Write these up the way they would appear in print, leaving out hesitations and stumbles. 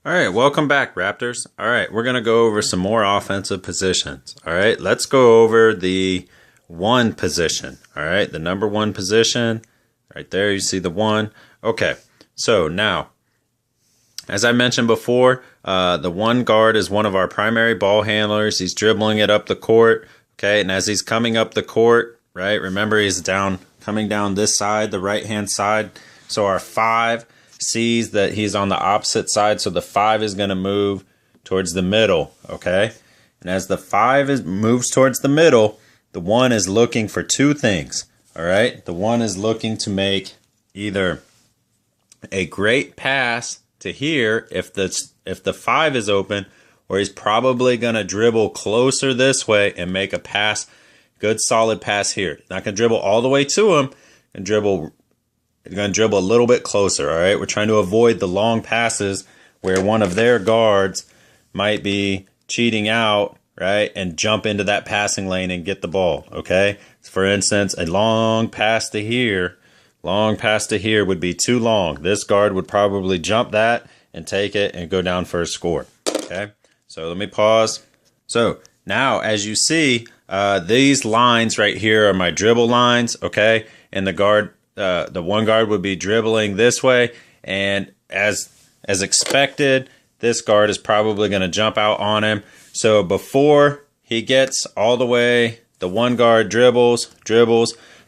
All right, welcome back, Raptors. All right, we're going to go over some more offensive positions. All right, let's go over the one position. All right, the number one position. Right there, you see the one. Okay, so now, as I mentioned before, the one guard is one of our primary ball handlers. He's dribbling it up the court. Okay, and as he's coming up the court, right, remember he's coming down this side, the right-hand side. So our 5 sees that he's on the opposite side, so the 5 is going to move towards the middle, okay? And as the 5 moves towards the middle, the 1 is looking for 2 things, all right? The 1 is looking to make either a great pass to here if the 5 is open, or he's probably going to dribble closer this way and make a pass, good solid pass here. Not going to dribble all the way to him, and dribble. You're going to dribble a little bit closer, all right? We're trying to avoid the long passes where one of their guards might be cheating out, right, and jump into that passing lane and get the ball, okay? For instance, a long pass to here would be too long. This guard would probably jump that and take it and go down for a score, okay? So let me pause. So now, as you see, these lines right here are my dribble lines, okay? And the one guard would be dribbling this way, and as expected, this guard is probably going to jump out on him. So before he gets all the way, the one guard dribbles.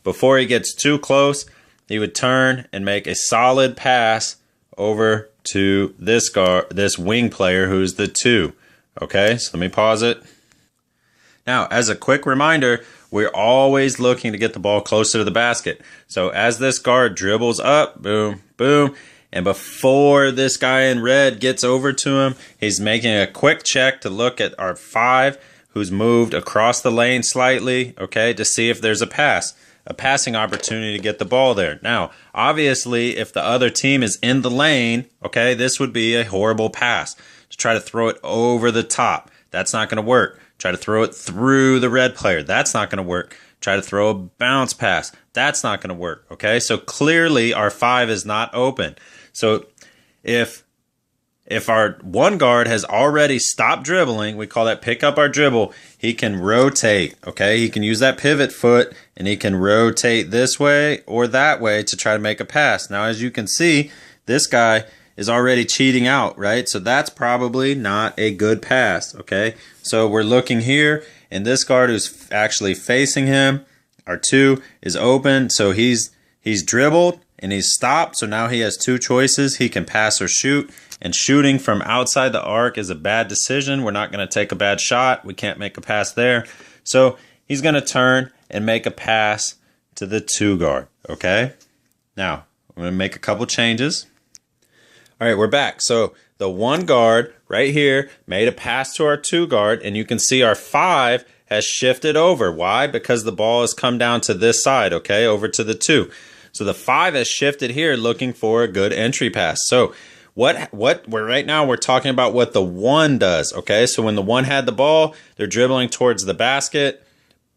Before he gets too close, he would turn and make a solid pass over to this wing player who's the 2. Okay, so let me pause it. Now, as a quick reminder, we're always looking to get the ball closer to the basket. So as this guard dribbles up, boom, boom, and before this guy in red gets over to him, he's making a quick check to look at our 5 who's moved across the lane slightly, okay, to see if there's a passing opportunity to get the ball there. Now, obviously, if the other team is in the lane, okay, this would be a horrible pass to try to throw it over the top. That's not going to work. Try to throw it through the red player. That's not going to work. Try to throw a bounce pass. That's not going to work. Okay, so clearly our 5 is not open. So if our one guard has already stopped dribbling, we call that pick up our dribble, he can rotate. Okay, he can use that pivot foot and he can rotate this way or that way to try to make a pass. Now, as you can see, this guy is already cheating out, right? So that's probably not a good pass, okay? So we're looking here, and this guard who's actually facing him, our 2, is open. So he's dribbled and he's stopped. So now he has 2 choices. He can pass or shoot, and shooting from outside the arc is a bad decision. We're not going to take a bad shot. We can't make a pass there. So he's going to turn and make a pass to the 2 guard, okay? Now, I'm going to make a couple changes. All right, we're back. So the 1 guard right here made a pass to our 2 guard, and you can see our 5 has shifted over. Why? Because the ball has come down to this side, okay, over to the 2. So the 5 has shifted here looking for a good entry pass. So right now we're talking about what the 1 does, okay? So when the 1 had the ball, they're dribbling towards the basket.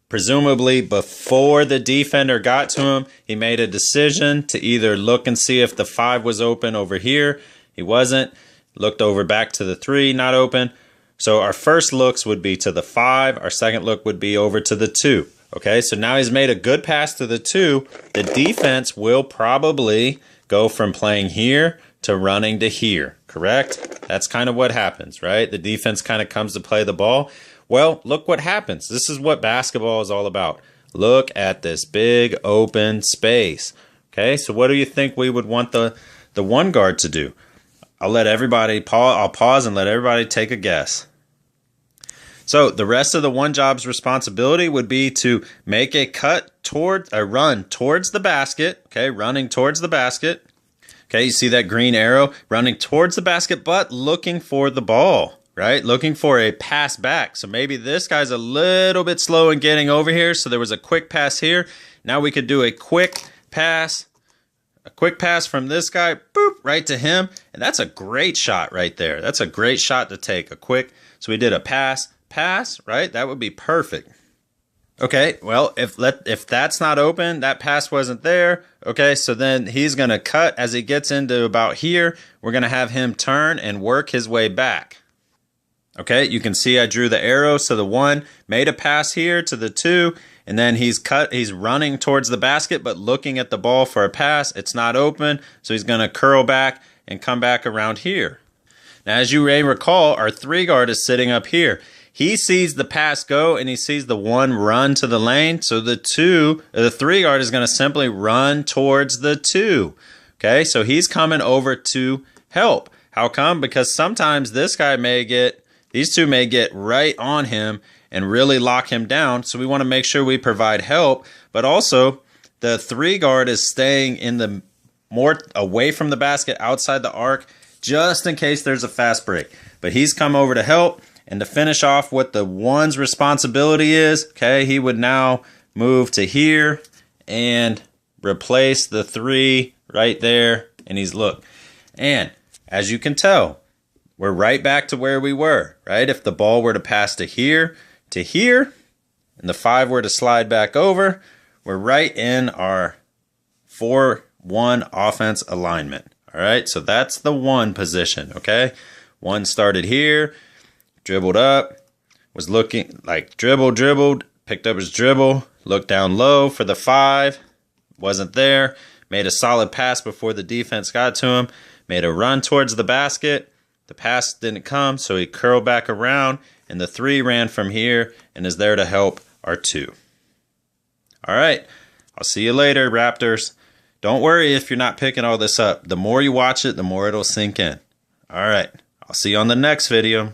Presumably before the defender got to him, he made a decision to either look and see if the 5 was open over here. He wasn't. Looked over back to the 3, not open. So our first looks would be to the 5. Our second look would be over to the 2. Okay, so now he's made a good pass to the 2. The defense will probably go from playing here to running to here, correct? That's kind of what happens, right? The defense kind of comes to play the ball. Well, look what happens. This is what basketball is all about. Look at this big open space. Okay, so what do you think we would want the 1 guard to do? I'll pause and let everybody take a guess. So the rest of the 1 job's responsibility would be to make a run towards the basket. Okay, running towards the basket. Okay, you see that green arrow running towards the basket, but looking for the ball, right? Looking for a pass back. So maybe this guy's a little bit slow in getting over here. So there was a quick pass here. Now we could do a quick pass from this guy, boop, right to him. And that's a great shot right there. That's a great shot to take, so we did a pass, right? That would be perfect. Okay, well, if that's not open, that pass wasn't there. Okay, so then he's going to cut as he gets into about here. We're going to have him turn and work his way back. Okay, you can see I drew the arrow. So the 1 made a pass here to the 2, and then he's running towards the basket, but looking at the ball for a pass. It's not open, so he's going to curl back and come back around here. Now, as you may recall, our 3 guard is sitting up here. He sees the pass go, and he sees the 1 run to the lane. So the 3 guard is going to simply run towards the 2. Okay, so he's coming over to help. How come? Because sometimes these two may get right on him and really lock him down. So we want to make sure we provide help. But also, the 3 guard is staying in the more away from the basket, outside the arc, just in case there's a fast break. But he's come over to help. And to finish off what the 1's responsibility is, okay, he would now move to here and replace the 3 right there. And and as you can tell, we're right back to where we were, right? If the ball were to pass to here, and the 5 were to slide back over, we're right in our 4-1 offense alignment. All right, so that's the 1 position, okay? 1 started here, dribbled up, was looking like dribbled, picked up his dribble, looked down low for the 5, wasn't there, made a solid pass before the defense got to him, made a run towards the basket, the pass didn't come, so he curled back around, and the 3 ran from here and is there to help our 2. All right, I'll see you later, Raptors. Don't worry if you're not picking all this up. The more you watch it, the more it'll sink in. All right, I'll see you on the next video.